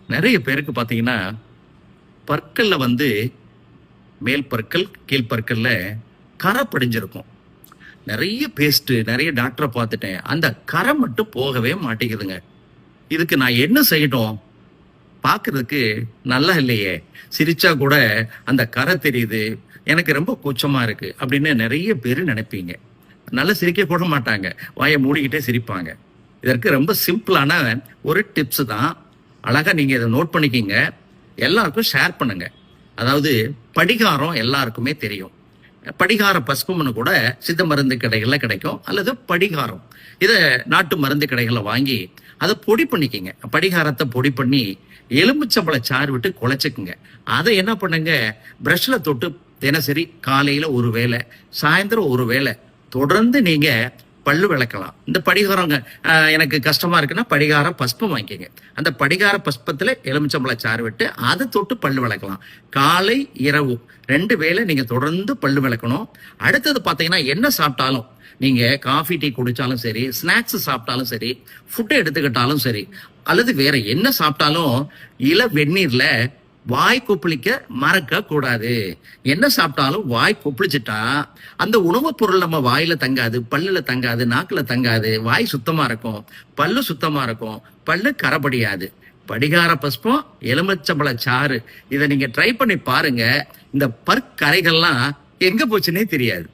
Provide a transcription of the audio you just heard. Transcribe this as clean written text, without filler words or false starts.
நிறைய பேருக்கு பார்த்தீங்கன்னா, பற்கள்ல வந்து மேல் பற்கள், கீழ் பற்கள்ல கரை படிஞ்சிருக்கும். நெறைய பேஸ்ட்டு, நெறைய டாக்டர பார்த்துட்டேன். அந்த கரை மட்டும் போகவே மாட்டேங்குதுங்க. இதுக்கு நான் என்ன செய்யட்டும்? பார்க்கறதுக்கு நல்லா இல்லையே! சிரிச்சா கூட அந்த கரை தெரியுது. எனக்கு ரொம்ப கூச்சமா இருக்கு. அப்படின்னு நெறைய பேரு நெனைப்பீங்க. நல்லா சிரிக்க கூட மாட்டாங்க. வாய மூடிக்கிட்டே சிரிப்பாங்க. இதற்கு ரொம்ப சிம்பிளான ஒரு டிப்ஸ் தான். அழகா நீங்க இத நோட் பண்ணிக்கங்க. எல்லாருக்கும் ஷேர் பண்ணுங்க. அதாவது படிகாரம் எல்லாருக்குமே தெரியும். படிகார பஸ்பம்னு கூட சித்த மருந்து கடைகள்ல கிடைக்கும். அல்லது படிகாரம். இத நாட்டு மருந்து கடைகள்ல வாங்கி அத பொடி பண்ணிக்கங்க. படிகாரத்த பொடி பண்ணி எலுமிச்சம்பழ சாறு விட்டு குழைச்சுக்குங்க. அதை என்ன பண்ணுங்க, பிரஷ்ல தொட்டு தினசரி காலையில ஒரு வேளை, சாயந்தரம் ஒரு வேளை தொடர்ந்து நீங்க பல்லு விளக்கலாம். இந்த படிகாரங்க எனக்கு கஷ்டமா இருக்குன்னா படிகார பஸ்பம் வாங்கிக்கங்க. அந்த படிகார பஸ்பத்துல எலுமிச்சம்பழ சாறு விட்டு அதை தொட்டு பல்லு விளக்கலாம். காலை இரவு 2 வேளை நீங்க தொடர்ந்து பல்லு விளக்கணும். அடுத்தது பாத்தீங்கன்னா என்ன சாப்பிட்டாலும், நீங்க காஃபி டீ குடிச்சாலும் சரி, ஸ்நாக்ஸ் சாப்பிட்டாலும் சரி, ஃபுட்டை எடுத்துக்கிட்டாலும் சரி, அல்லது வேற என்ன சாப்பிட்டாலும் இள வெந்நீர்ல வாய் கொப்பளிக்க மறக்க கூடாது. என்ன சாப்பிட்டாலும் வாய் கொப்பளிச்சுட்டா அந்த உணவுப் பொருள் நம்ம வாயில தங்காது, பல்லுல தங்காது, நாக்குல தங்காது. வாய் சுத்தமா இருக்கும், பல்லு சுத்தமா இருக்கும், பல்லு கரைபடியாது. படிகார பஸ்பம், எலுமிச்சம்பழ சாறு, இதை நீங்க ட்ரை பண்ணி பாருங்க. இந்த பற்கரைகள்லாம் எங்க போச்சுன்னே தெரியாது.